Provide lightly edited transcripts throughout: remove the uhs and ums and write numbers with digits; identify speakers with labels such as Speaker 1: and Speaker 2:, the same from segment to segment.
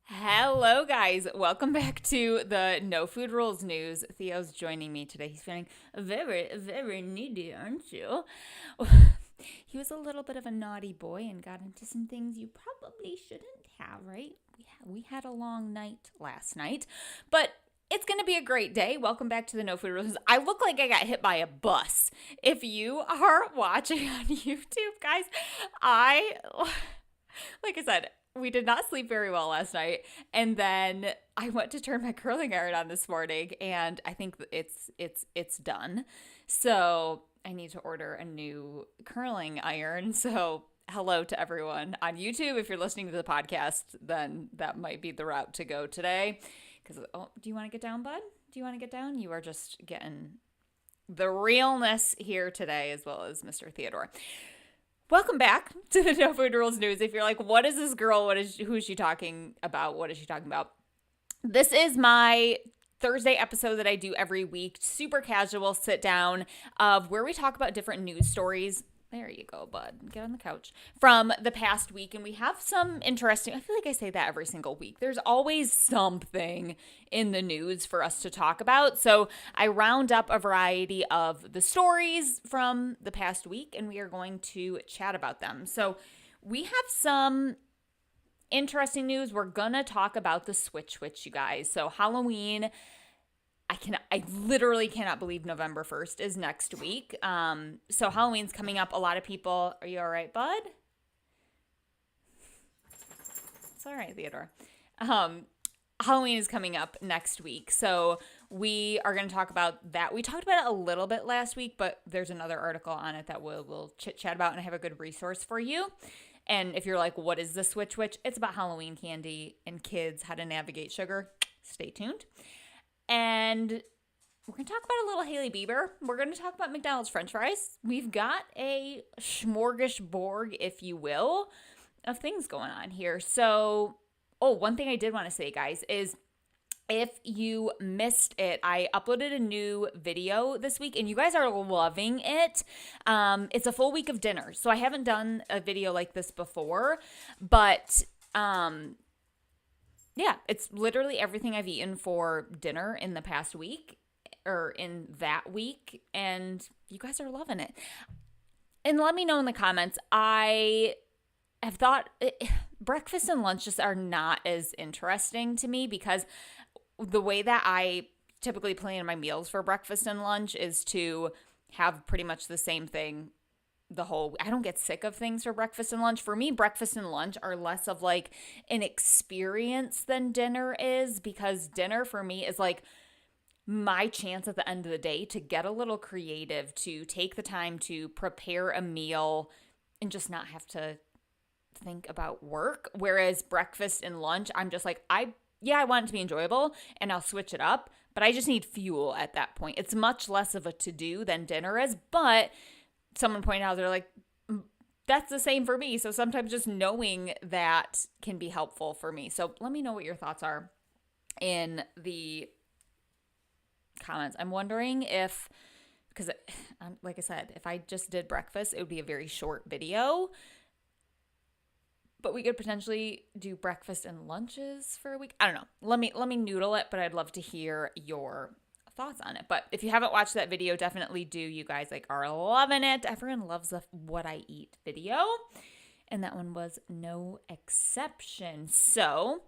Speaker 1: Hello, guys. Welcome back to the No Food Rules News. Theo's joining me today. He's feeling very, very needy, aren't you? He was a little bit of a naughty boy and got into some things you probably shouldn't have, right? We had a long night last night, but it's going to be a great day. Welcome back to the No Food Rules. I look like I got hit by a bus. If you are watching on YouTube, guys, like I said, we did not sleep very well last night, and then I went to turn my curling iron on this morning, and I think it's done. So I need to order a new curling iron. So hello to everyone on YouTube. If you're listening to the podcast, then that might be the route to go today. Because do you want to get down, bud? Do you want to get down? You are just getting the realness here today, as well as Mr. Theodore. Welcome back to the No Food Rules News. If you're like, what is this girl? Who is she talking about? What is she talking about? This is my Thursday episode that I do every week. Super casual sit down of where we talk about different news stories. There you go, bud. Get on the couch. From the past week. And we have some interesting, I feel like I say that every single week. There's always something in the news for us to talk about. So I round up a variety of the stories from the past week, and we are going to chat about them. So we have some interesting news. We're going to talk about the Switch, you guys. So Halloween, I literally cannot believe November 1st is next week. So Halloween's coming up. A lot of people, are you all right, bud? It's all right, Theodore. Halloween is coming up next week. So we are going to talk about that. We talked about it a little bit last week, but there's another article on it that we'll chit-chat about, and I have a good resource for you. And if you're like, what is the Switch? It's about Halloween candy and kids, how to navigate sugar. Stay tuned. And we're going to talk about a little Hailey Bieber. We're going to talk about McDonald's French fries. We've got a smorgasbord, if you will, of things going on here. So, one thing I did want to say, guys, is if you missed it, I uploaded a new video this week, and you guys are loving it. It's a full week of dinners. So I haven't done a video like this before, but yeah, it's literally everything I've eaten for dinner in the past week or in that week, and you guys are loving it. And let me know in the comments. I have thought breakfast and lunch just are not as interesting to me because the way that I typically plan my meals for breakfast and lunch is to have pretty much the same thing I don't get sick of things for breakfast and lunch. For me, breakfast and lunch are less of like an experience than dinner is, because dinner for me is like my chance at the end of the day to get a little creative, to take the time to prepare a meal and just not have to think about work. Whereas breakfast and lunch, I'm just like, I want it to be enjoyable and I'll switch it up, but I just need fuel at that point. It's much less of a to-do than dinner is, but someone pointed out, they're like, that's the same for me. So sometimes just knowing that can be helpful for me. So let me know what your thoughts are in the comments. I'm wondering if, because like I said, if I just did breakfast, it would be a very short video. But we could potentially do breakfast and lunches for a week. I don't know. Let me noodle it, but I'd love to hear your thoughts on it. But if you haven't watched that video, definitely do. You guys are loving it. Everyone loves the what I eat video, and that one was no exception. So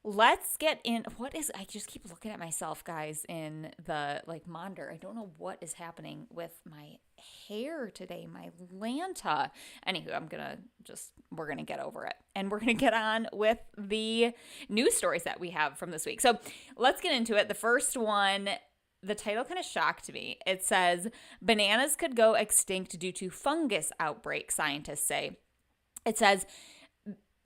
Speaker 1: let's get in. I just keep looking at myself, guys, in the monitor. I don't know what is happening with my hair today, my Lanta. Anywho, we're gonna get over it, and we're gonna get on with the news stories that we have from this week. So let's get into it. The first one, the title kind of shocked me. It says, bananas could go extinct due to fungus outbreak, scientists say. It says,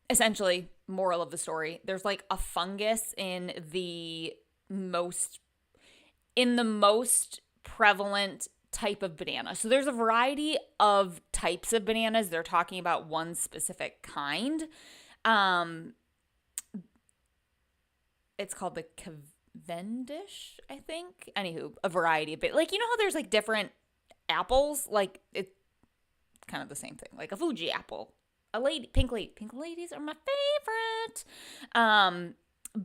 Speaker 1: essentially, moral of the story, there's a fungus in the most prevalent type of banana. So there's a variety of types of bananas. They're talking about one specific kind. It's called the Cavendish, I think. Anywho, a variety of it. How there's different apples? It's kind of the same thing. Like a Fuji apple. Pink ladies are my favorite.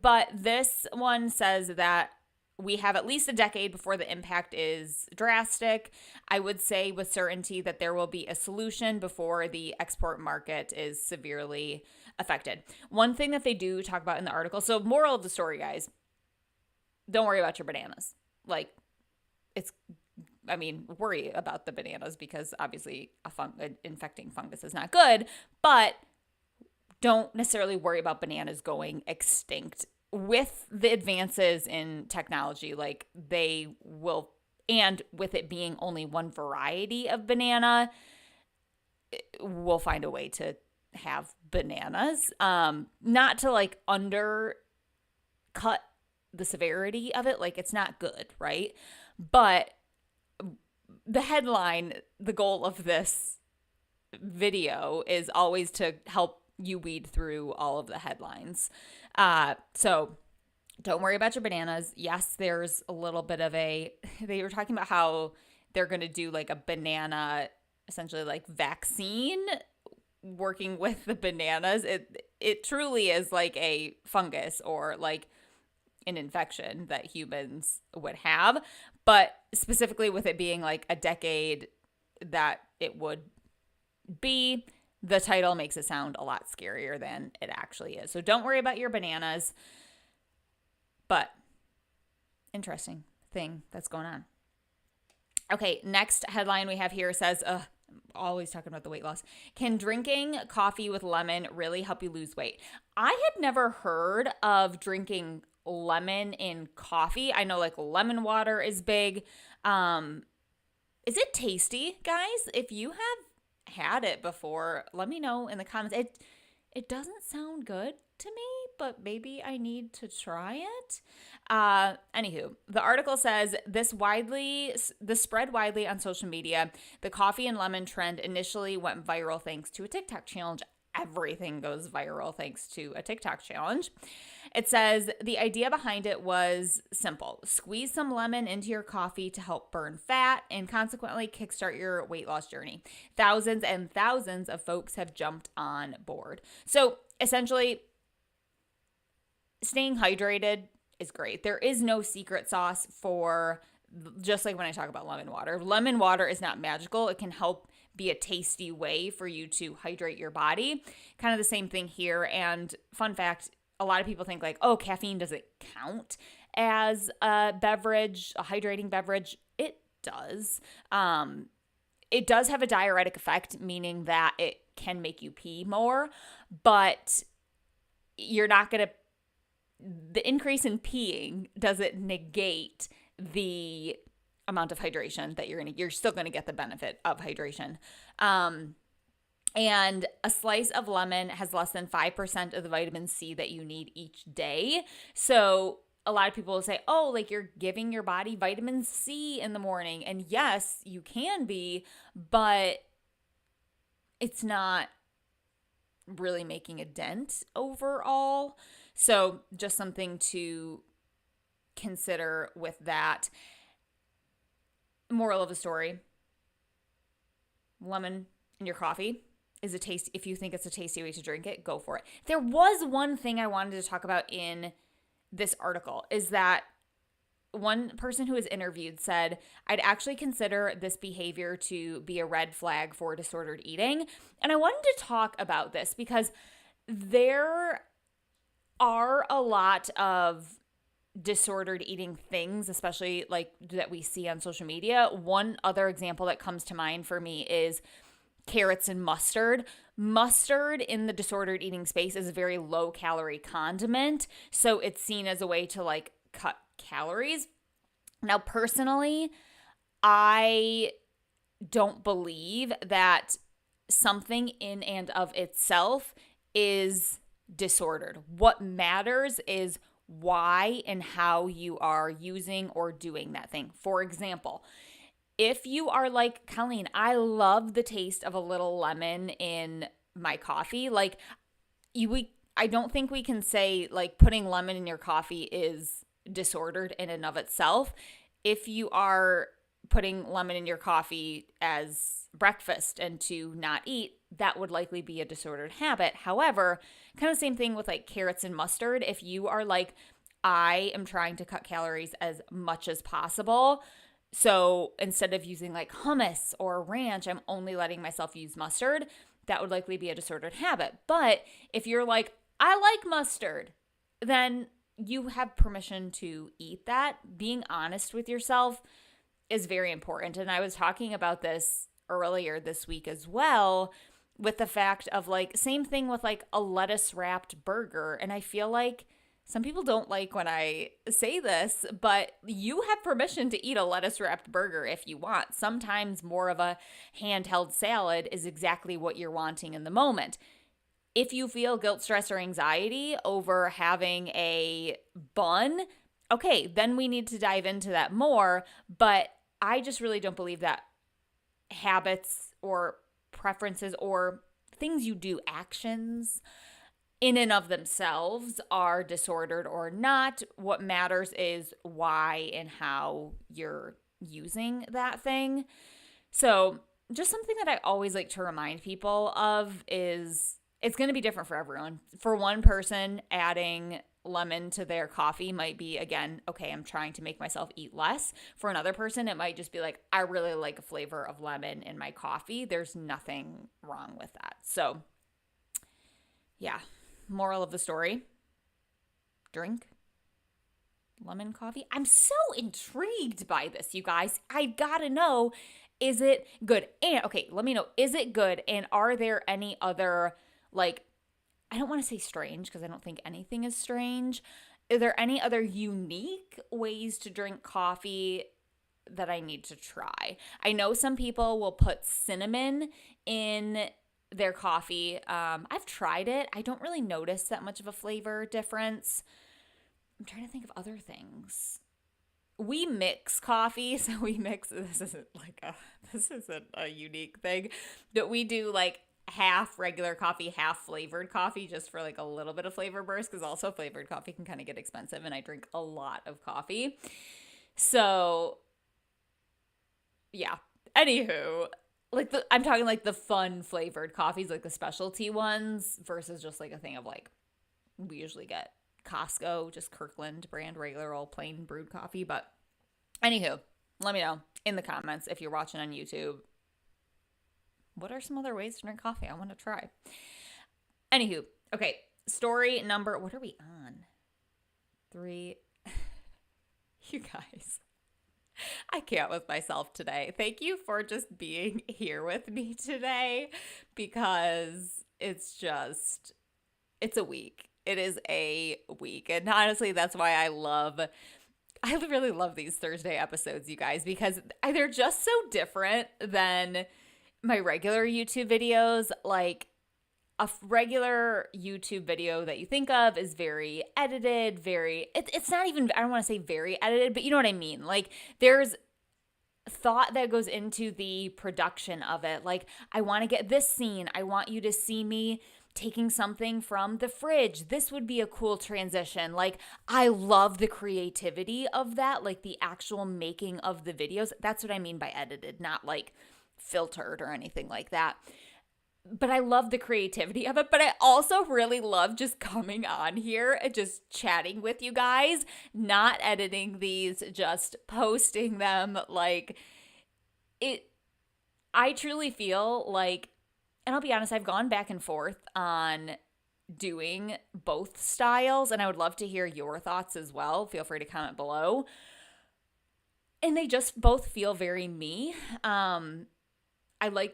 Speaker 1: But this one says that we have at least a decade before the impact is drastic. I would say with certainty that there will be a solution before the export market is severely affected. One thing that they do talk about in the article, so moral of the story, guys, don't worry about your bananas. Like, worry about the bananas because obviously an infecting fungus is not good, but don't necessarily worry about bananas going extinct. With the advances in technology, like they will, and with it being only one variety of banana, we'll find a way to have bananas. Not to like undercut the severity of it, like it's not good, right? But the headline, the goal of this video is always to help you weed through all of the headlines. So don't worry about your bananas. Yes, there's a little bit of they were talking about how they're going to do like a banana, essentially like vaccine working with the bananas. It truly is like a fungus or like an infection that humans would have, but specifically with it being like a decade that it would be, the title makes it sound a lot scarier than it actually is. So don't worry about your bananas, but interesting thing that's going on. Okay, next headline we have here says, always talking about the weight loss. Can drinking coffee with lemon really help you lose weight? I had never heard of drinking lemon in coffee. I know like lemon water is big. Is it tasty, guys? If you have had it before, let me know in the comments. It doesn't sound good to me, but maybe I need to try it. Anywho, the article says this spread widely on social media. The coffee and lemon trend initially went viral thanks to a TikTok challenge. Everything goes viral thanks to a TikTok challenge. It says the idea behind it was simple. Squeeze some lemon into your coffee to help burn fat and consequently kickstart your weight loss journey. Thousands and thousands of folks have jumped on board. So essentially, staying hydrated is great. There is no secret sauce for, just like when I talk about lemon water. Lemon water is not magical. It can help be a tasty way for you to hydrate your body. Kind of the same thing here. And fun fact, a lot of people think like, oh, caffeine doesn't count as a beverage, a hydrating beverage. It does. It does have a diuretic effect, meaning that it can make you pee more, but you're not going to, the increase in peeing doesn't negate the amount of hydration that you're still going to get the benefit of hydration. And a slice of lemon has less than 5% of the vitamin C that you need each day. So a lot of people will say, oh, like you're giving your body vitamin C in the morning. And yes, you can be, but it's not really making a dent overall. So just something to consider with that. Moral of the story, lemon in your coffee is a taste. If you think it's a tasty way to drink it, go for it. There was one thing I wanted to talk about in this article is that one person who was interviewed said, I'd actually consider this behavior to be a red flag for disordered eating. And I wanted to talk about this because there are a lot of disordered eating things, especially like that we see on social media. One other example that comes to mind for me is carrots and mustard. Mustard in the disordered eating space is a very low calorie condiment. So it's seen as a way to like cut calories. Now, personally, I don't believe that something in and of itself is disordered. What matters is why and how you are using or doing that thing. For example, if you are like Colleen, I love the taste of a little lemon in my coffee. Like I don't think we can say like putting lemon in your coffee is disordered in and of itself. If you are putting lemon in your coffee as breakfast and to not eat, that would likely be a disordered habit. However, kind of same thing with like carrots and mustard. If you are like, I am trying to cut calories as much as possible, so instead of using like hummus or ranch, I'm only letting myself use mustard, that would likely be a disordered habit. But if you're like, I like mustard, then you have permission to eat that. Being honest with yourself is very important. And I was talking about this earlier this week as well, with the fact of like, same thing with like a lettuce wrapped burger. And I feel like some people don't like when I say this, but you have permission to eat a lettuce wrapped burger if you want. Sometimes more of a handheld salad is exactly what you're wanting in the moment. If you feel guilt, stress, or anxiety over having a bun, okay, then we need to dive into that more. But I just really don't believe that habits or preferences or things you do, actions in and of themselves are disordered or not. What matters is why and how you're using that thing. So just something that I always like to remind people of is it's going to be different for everyone. For one person, adding lemon to their coffee might be, again, okay, I'm trying to make myself eat less. For another person, it might just be like, I really like a flavor of lemon in my coffee. There's nothing wrong with that. So yeah. Moral of the story, drink lemon coffee. I'm so intrigued by this, you guys. I gotta know, is it good? And okay, let me know, is it good? And are there any other, like, I don't want to say strange because I don't think anything is strange. Are there any other unique ways to drink coffee that I need to try? I know some people will put cinnamon in their coffee. I've tried it. I don't really notice that much of a flavor difference. I'm trying to think of other things. We mix coffee, so we mix, this isn't a unique thing, but we do like half regular coffee, half flavored coffee, just for like a little bit of flavor burst, because also flavored coffee can kind of get expensive and I drink a lot of coffee. So yeah, anywho, like I'm talking like the fun flavored coffees, like the specialty ones, versus just like a thing of like, we usually get Costco, just Kirkland brand, regular old plain brewed coffee. But anywho, let me know in the comments if you're watching on YouTube, what are some other ways to drink coffee? I want to try. Anywho, okay, story number, what are we on? 3. You guys, I can't with myself today. Thank you for just being here with me today, because it's a week. It is a week. And honestly, that's why I really love these Thursday episodes, you guys, because they're just so different than my regular YouTube videos. Like, a regular YouTube video that you think of is very edited, it's not even, I don't want to say very edited, but you know what I mean? Like, there's thought that goes into the production of it. Like, I want to get this scene. I want you to see me taking something from the fridge. This would be a cool transition. Like, I love the creativity of that, like the actual making of the videos. That's what I mean by edited, not like filtered or anything like that. But I love the creativity of it. But I also really love just coming on here and just chatting with you guys, not editing these, just posting them. Like, I truly feel like, and I'll be honest, I've gone back and forth on doing both styles, and I would love to hear your thoughts as well. Feel free to comment below. And they just both feel very me.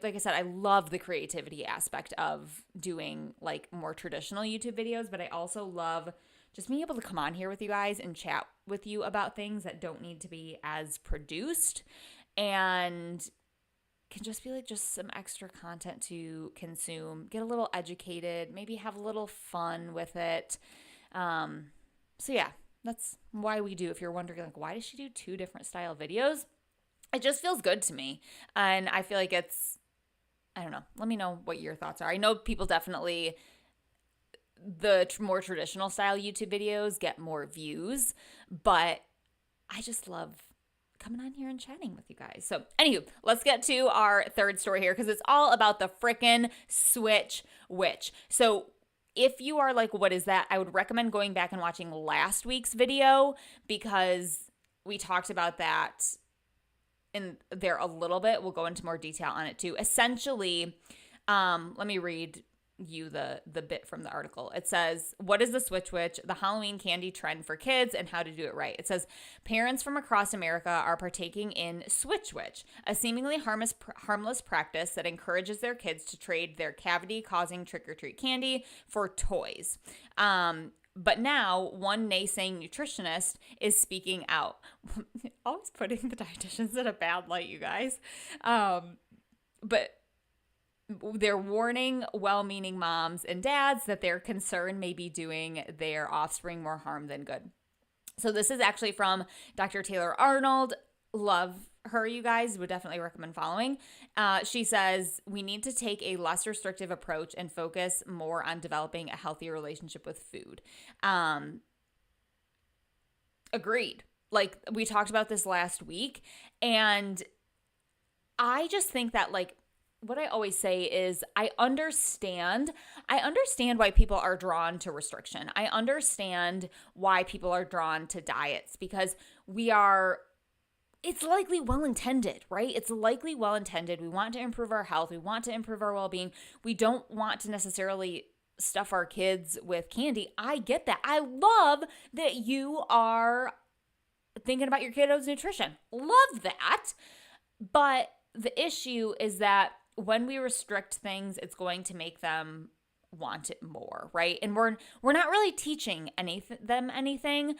Speaker 1: Like I said, I love the creativity aspect of doing like more traditional YouTube videos, but I also love just being able to come on here with you guys and chat with you about things that don't need to be as produced and can just be like just some extra content to consume, get a little educated, maybe have a little fun with it. So yeah, that's why we do. If you're wondering, like, why does she do 2 different style videos? It just feels good to me. And I feel like I don't know. Let me know what your thoughts are. I know people definitely, the more traditional style YouTube videos get more views, but I just love coming on here and chatting with you guys. So anywho, let's get to our third story here because it's all about the frickin' Switch Witch. So if you are like, what is that? I would recommend going back and watching last week's video because we talked about that in there a little bit. We'll go into more detail on it too. Essentially, let me read you the bit from the article. It says, what is the Switch Witch, the Halloween candy trend for kids, and how to do it right? It says, parents from across America are partaking in Switch Witch, a seemingly harmless practice that encourages their kids to trade their cavity-causing trick-or-treat candy for toys. But now, one naysaying nutritionist is speaking out. Always putting the dietitians in a bad light, you guys. But they're warning well-meaning moms and dads that their concern may be doing their offspring more harm than good. So this is actually from Dr. Taylor Arnold. Love her, you guys. Would definitely recommend following. She says, we need to take a less restrictive approach and focus more on developing a healthier relationship with food. Agreed. Like, we talked about this last week, and I just think that, like, what I always say is I understand why people are drawn to restriction. I understand why people are drawn to diets because it's likely well-intended, right? It's likely well-intended. We want to improve our health. We want to improve our well-being. We don't want to necessarily stuff our kids with candy. I get that. I love that you are thinking about your kiddos' nutrition. Love that. But the issue is that when we restrict things, it's going to make them want it more, right? And we're not really teaching them anything.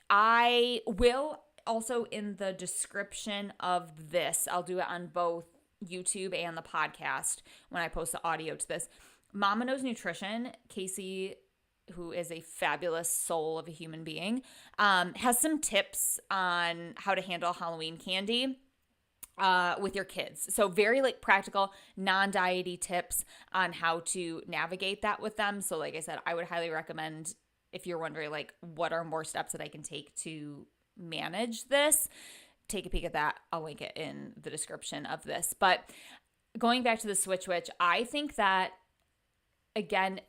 Speaker 1: I will also, in the description of this, I'll do it on both YouTube and the podcast when I post the audio to this. Mama Knows Nutrition, Casey, who is a fabulous soul of a human being, has some tips on how to handle Halloween candy with your kids. So very like practical, non-diety tips on how to navigate that with them. So like I said, I would highly recommend if you're wondering like what are more steps that I can take to manage this, take a peek at that. I'll link it in the description of this. But going back to the Switch Witch, I think that again,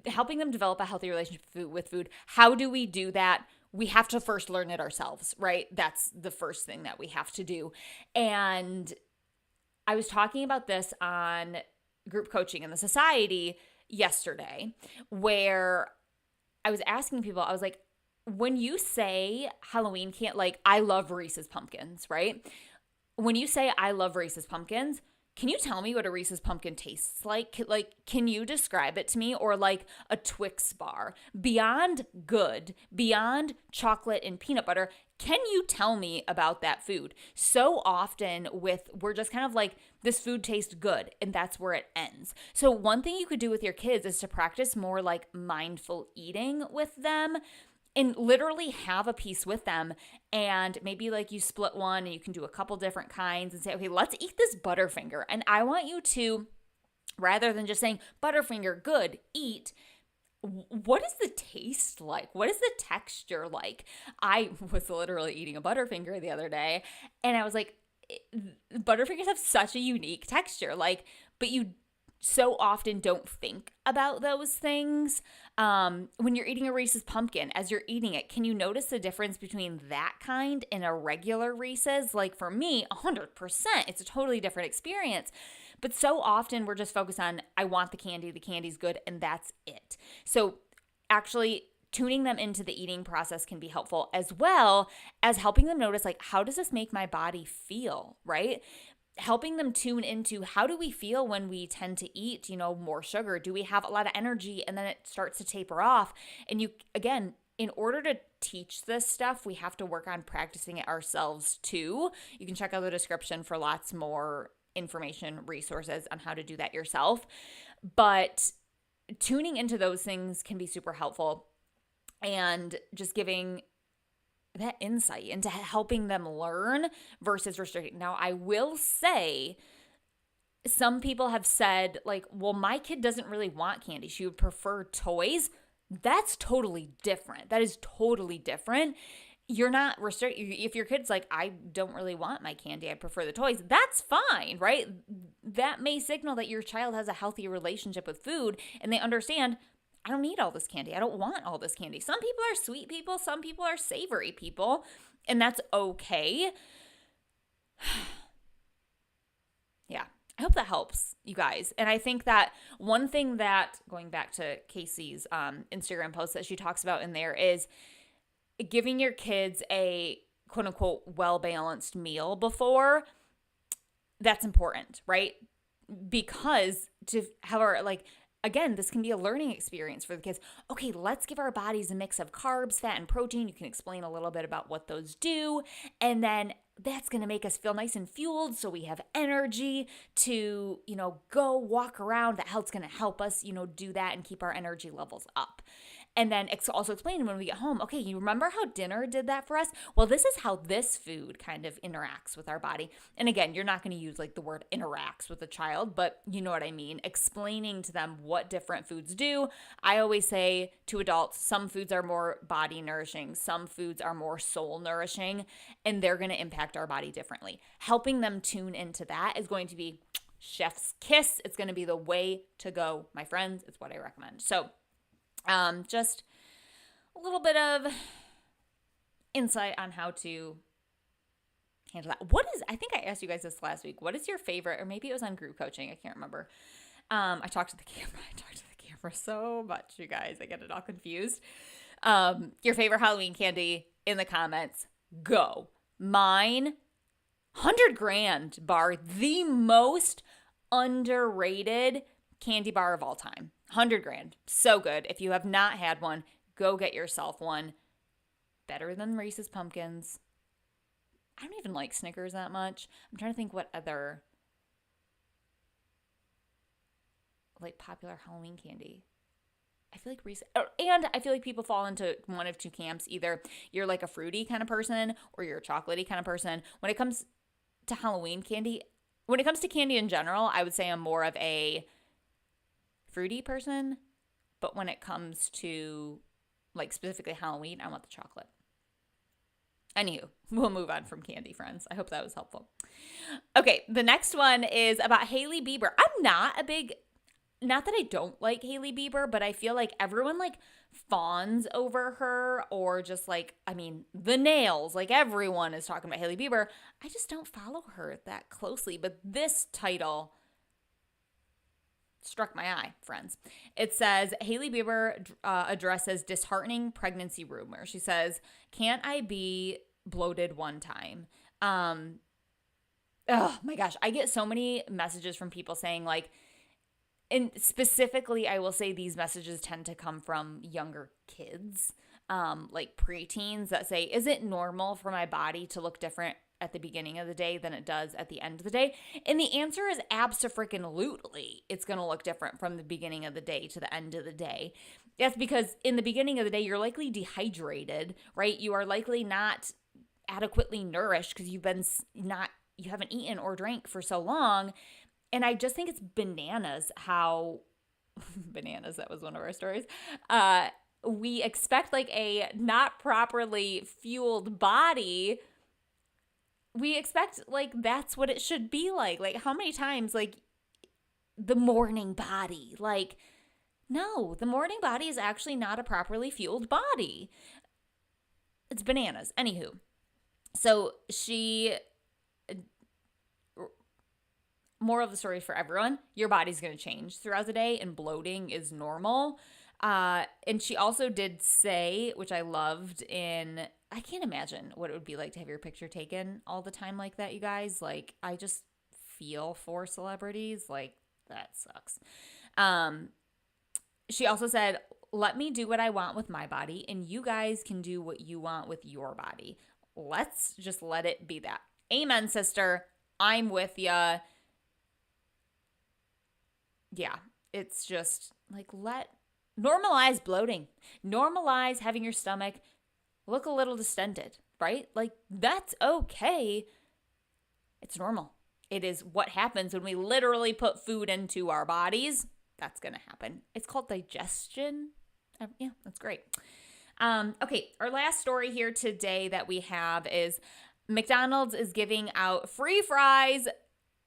Speaker 1: helping them develop a healthy relationship with food. How do we do that? We have to first learn it ourselves, right? That's the first thing that we have to do. And I was talking about this on group coaching in the society yesterday, where I was asking people, I was like, when you say Halloween can't, like, I love Reese's Pumpkins, right? When you say I love Reese's Pumpkins, can you tell me what a Reese's Pumpkin tastes like? Like, can you describe it to me? Or like a Twix bar, beyond good, beyond chocolate and peanut butter. Can you tell me about that food? So often we're just kind of like, this food tastes good, and that's where it ends. So one thing you could do with your kids is to practice more like mindful eating with them, and literally have a piece with them, and maybe like you split one and you can do a couple different kinds and say, okay, let's eat this Butterfinger. And I want you to, rather than just saying Butterfinger, good, eat, what is the taste like? What is the texture like? I was literally eating a Butterfinger the other day, and I was like, Butterfingers have such a unique texture, like, but you so often don't think about those things. When you're eating a Reese's Pumpkin, as you're eating it, can you notice the difference between that kind and a regular Reese's? Like for me, 100%, it's a totally different experience. But so often we're just focused on, I want the candy's good, and that's it. So actually tuning them into the eating process can be helpful, as well as helping them notice, like, how does this make my body feel, right? Helping them tune into, how do we feel when we tend to eat, more sugar? Do we have a lot of energy and then it starts to taper off? And you, again, in order to teach this stuff, we have to work on practicing it ourselves too. You can check out the description for lots more information, resources on how to do that yourself. But tuning into those things can be super helpful, and just giving that insight into helping them learn versus restricting. Now, I will say, some people have said, like, well, my kid doesn't really want candy. She would prefer toys. That's totally different. That is totally different. you're not restricted. If your kid's like, I don't really want my candy, I prefer the toys, that's fine, right? That may signal that your child has a healthy relationship with food and they understand, I don't need all this candy. I don't want all this candy. Some people are sweet people, some people are savory people, and that's okay. Yeah. I hope that helps, you guys. And I think that one thing that, going back to Casey's Instagram post that she talks about in there, is giving your kids a quote unquote well-balanced meal before. That's important, right? Because to have our, like, again, this can be a learning experience for the kids. Okay, let's give our bodies a mix of carbs, fat, and protein. You can explain a little bit about what those do. And then that's going to make us feel nice and fueled so we have energy to, go walk around. That health's going to help us, do that and keep our energy levels up. And then also explain when we get home, okay, you remember how dinner did that for us? Well, this is how this food kind of interacts with our body. And again, you're not going to use like the word interacts with a child, but you know what I mean. Explaining to them what different foods do. I always say to adults, some foods are more body nourishing, some foods are more soul nourishing, and they're going to impact our body differently. Helping them tune into that is going to be chef's kiss. It's going to be the way to go, my friends. It's what I recommend. So, just a little bit of insight on how to handle that. I think I asked you guys this last week. What is your favorite, or maybe it was on group coaching. I can't remember. I talked to the camera so much, you guys. I get it all confused. Your favorite Halloween candy in the comments. Go. Mine, 100 grand bar, the most underrated candy bar of all time. 100 grand. So good. If you have not had one, go get yourself one. Better than Reese's Pumpkins. I don't even like Snickers that much. I'm trying to think what other like popular Halloween candy. I feel like and I feel like people fall into one of two camps. Either you're like a fruity kind of person or you're a chocolatey kind of person. When it comes to Halloween candy, when it comes to candy in general, I would say I'm more of a fruity person, but when it comes to like specifically Halloween, I want the chocolate. Anywho, we'll move on from candy, friends. I hope that was helpful. Okay, the next one is about Hailey Bieber. I'm not that I don't like Hailey Bieber, but I feel like everyone like fawns over her, or just like, the nails, like everyone is talking about Hailey Bieber. I just don't follow her that closely, but this title struck my eye, friends. It says, Hailey Bieber addresses disheartening pregnancy rumor. She says, can't I be bloated one time? Oh my gosh. I get so many messages from people saying like, and specifically, I will say these messages tend to come from younger kids, like preteens that say, is it normal for my body to look different at the beginning of the day than it does at the end of the day? And the answer is abso-freaking-lutely. It's going to look different from the beginning of the day to the end of the day. That's because in the beginning of the day, you're likely dehydrated, right? You are likely not adequately nourished because you haven't eaten or drank for so long. And I just think it's bananas how bananas, that was one of our stories. We expect like a not properly fueled body. We expect like that's what it should be like. Like how many times like the morning body, like no, the morning body is actually not a properly fueled body. It's bananas. Anywho, so moral of the story for everyone, your body's going to change throughout the day and bloating is normal. And she also did say, which I loved, I can't imagine what it would be like to have your picture taken all the time like that, you guys. Like, I just feel for celebrities. Like, that sucks. She also said, let me do what I want with my body, and you guys can do what you want with your body. Let's just let it be that. Amen, sister. I'm with ya. Yeah, it's just like normalize bloating. Normalize having your stomach look a little distended, right? Like that's okay. It's normal. It is what happens when we literally put food into our bodies. That's going to happen. It's called digestion. Yeah, that's great. Okay, our last story here today that we have is McDonald's is giving out free fries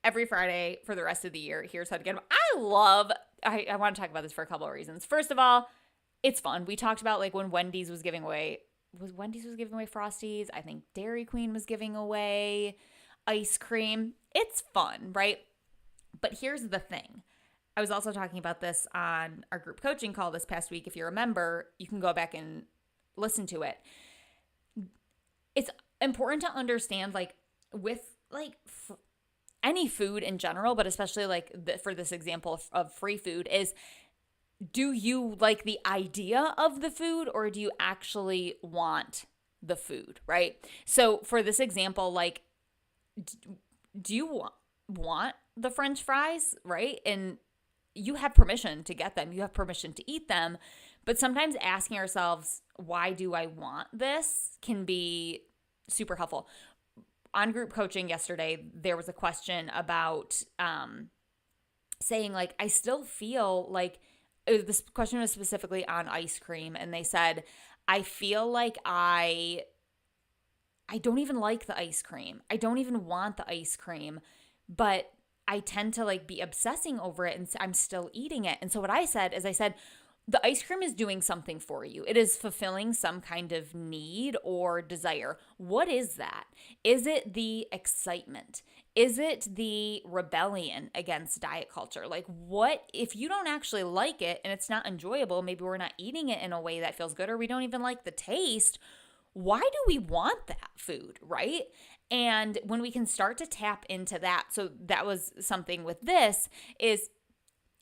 Speaker 1: every Friday for the rest of the year. Here's how to get them. I want to talk about this for a couple of reasons. First of all, it's fun. We talked about like when Wendy's was giving away Frosties. I think Dairy Queen was giving away ice cream. It's fun, right? But here's the thing. I was also talking about this on our group coaching call this past week. If you remember, you can go back and listen to it. It's important to understand, like, with like any food in general, but especially like for this example of free food, is do you like the idea of the food or do you actually want the food, right? So for this example, like, do you want the French fries, right? And you have permission to get them. You have permission to eat them. But sometimes asking ourselves, why do I want this, can be super helpful. On group coaching yesterday, there was a question about saying, like, I still feel like, this question was specifically on ice cream. And they said, I feel like I don't even like the ice cream. I don't even want the ice cream, but I tend to like be obsessing over it and I'm still eating it. And so what I said is, the ice cream is doing something for you. It is fulfilling some kind of need or desire. What is that? Is it the excitement? Is it the rebellion against diet culture? Like, what if you don't actually like it and it's not enjoyable? Maybe we're not eating it in a way that feels good, or we don't even like the taste. Why do we want that food, right? And when we can start to tap into that, so that was something with this, is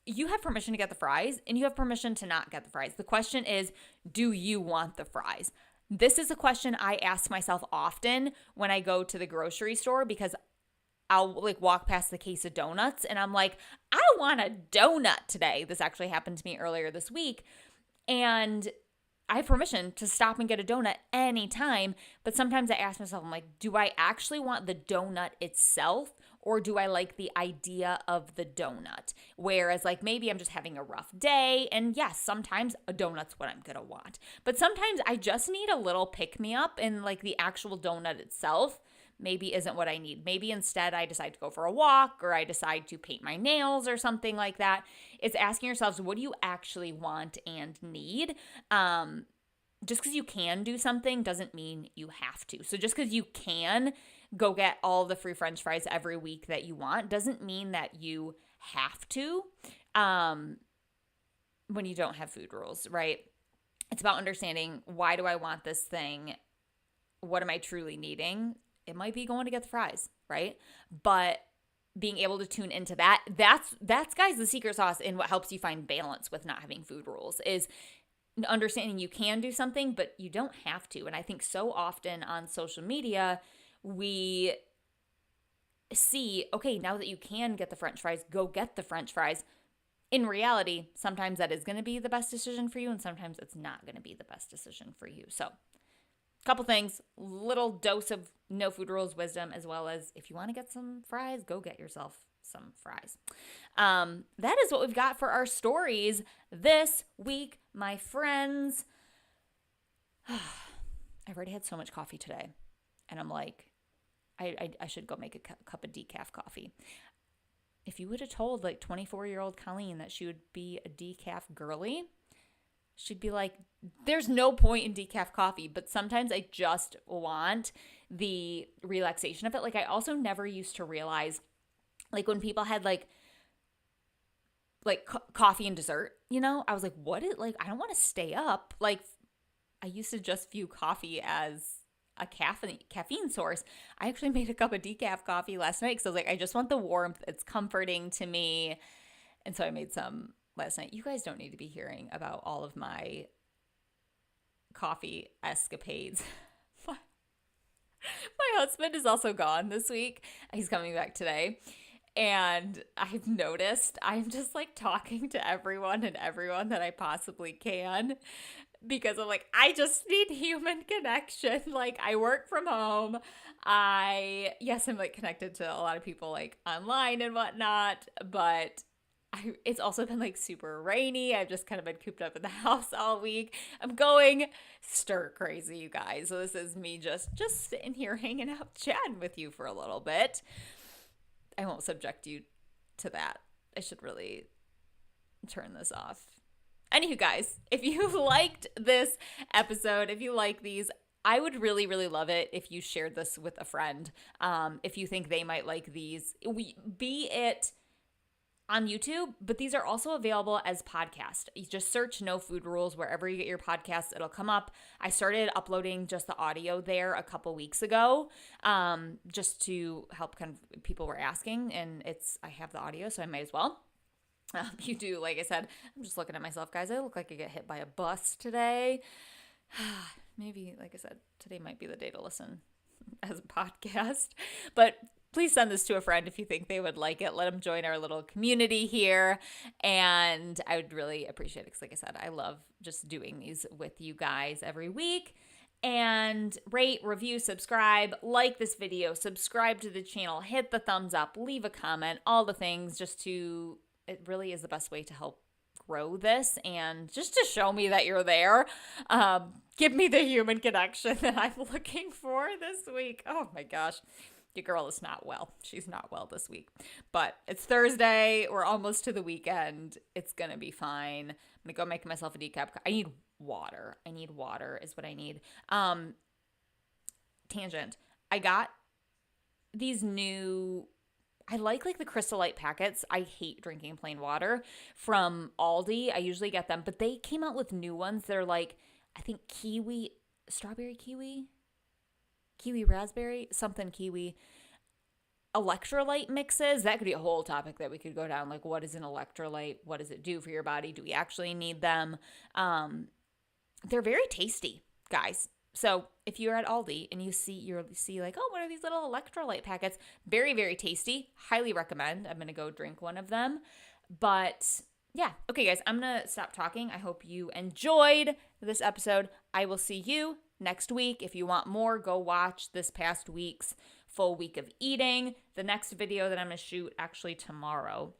Speaker 1: you have permission to get the fries and you have permission to not get the fries. The question is, do you want the fries? This is a question I ask myself often when I go to the grocery store, because I'll like walk past the case of donuts and I'm like, I want a donut today. This actually happened to me earlier this week. And I have permission to stop and get a donut anytime. But sometimes I ask myself, I'm like, do I actually want the donut itself? Or do I like the idea of the donut? Whereas like maybe I'm just having a rough day. And yes, sometimes a donut's what I'm going to want. But sometimes I just need a little pick-me-up, and like the actual donut itself maybe isn't what I need. Maybe instead I decide to go for a walk, or I decide to paint my nails or something like that. It's asking yourselves, what do you actually want and need? Just because you can do something doesn't mean you have to. So just because you can go get all the free French fries every week that you want doesn't mean that you have to when you don't have food rules, right? It's about understanding, why do I want this thing? What am I truly needing? It might be going to get the fries, right? But being able to tune into that's guys, the secret sauce in what helps you find balance with not having food rules, is understanding you can do something, but you don't have to. And I think so often on social media, we see, okay, now that you can get the French fries, go get the French fries. In reality, sometimes that is going to be the best decision for you, and sometimes it's not going to be the best decision for you. So, couple things, little dose of no food rules wisdom, as well as if you want to get some fries, go get yourself some fries. That is what we've got for our stories this week, my friends. I've already had so much coffee today, and I'm like, I should go make a cup of decaf coffee. If you would have told like 24-year-old Colleen that she would be a decaf girly, she'd be like, there's no point in decaf coffee, but sometimes I just want the relaxation of it. Like, I also never used to realize, like, when people had like coffee and dessert, you know, I was like, what is, like, I don't want to stay up. Like, I used to just view coffee as a caffeine source. I actually made a cup of decaf coffee last night because I was like, I just want the warmth. It's comforting to me. And so I made some last night. You guys don't need to be hearing about all of my coffee escapades. My husband is also gone this week. He's coming back today. And I've noticed I'm just like talking to everyone that I possibly can, because I'm like, I just need human connection. Like, I work from home. I'm like connected to a lot of people like online and whatnot, but It's also been like super rainy. I've just kind of been cooped up in the house all week. I'm going stir crazy, you guys. So this is me just sitting here hanging out, chatting with you for a little bit. I won't subject you to that. I should really turn this off. Anywho, guys, if you liked this episode, if you like these, I would really, really love it if you shared this with a friend. If you think they might like these, be it on YouTube, but these are also available as podcasts. You just search No Food Rules wherever you get your podcasts. It'll come up. I started uploading just the audio there a couple weeks ago, just to help kind of people were asking, and I have the audio, so I might as well. You do, like I said, I'm just looking at myself, guys. I look like I get hit by a bus today. Maybe, like I said, today might be the day to listen as a podcast. But please send this to a friend if you think they would like it. Let them join our little community here. And I would really appreciate it because, like I said, I love just doing these with you guys every week. And rate, review, subscribe, like this video, subscribe to the channel, hit the thumbs up, leave a comment, all the things it really is the best way to help grow this and just to show me that you're there. Give me the human connection that I'm looking for this week. Oh my gosh. Your girl is not well. She's not well this week. But it's Thursday. We're almost to the weekend. It's going to be fine. I'm going to go make myself a decaf. I need water. Is what I need. Tangent. I got these new... I like the Crystal Light packets. I hate drinking plain water from Aldi. I usually get them, but they came out with new ones. They're like, I think strawberry kiwi, raspberry, something kiwi, electrolyte mixes. That could be a whole topic that we could go down. Like, what is an electrolyte? What does it do for your body? Do we actually need them? They're very tasty, guys. So if you're at Aldi and you see like, oh, what are these little electrolyte packets? Very, very tasty. Highly recommend. I'm going to go drink one of them. But yeah. Okay, guys, I'm going to stop talking. I hope you enjoyed this episode. I will see you next week. If you want more, go watch this past week's full week of eating. The next video that I'm going to shoot actually tomorrow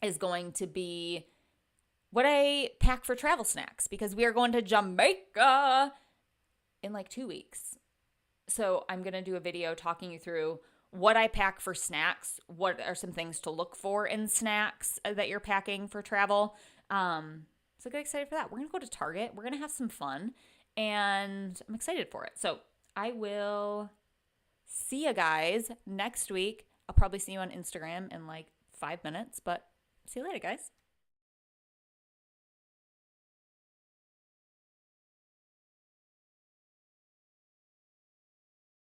Speaker 1: is going to be what I pack for travel snacks because we are going to Jamaica in like 2 weeks. So I'm going to do a video talking you through what I pack for snacks, what are some things to look for in snacks that you're packing for travel. So get excited for that. We're going to go to Target. We're going to have some fun, and I'm excited for it. So I will see you guys next week. I'll probably see you on Instagram in like 5 minutes, but see you later, guys.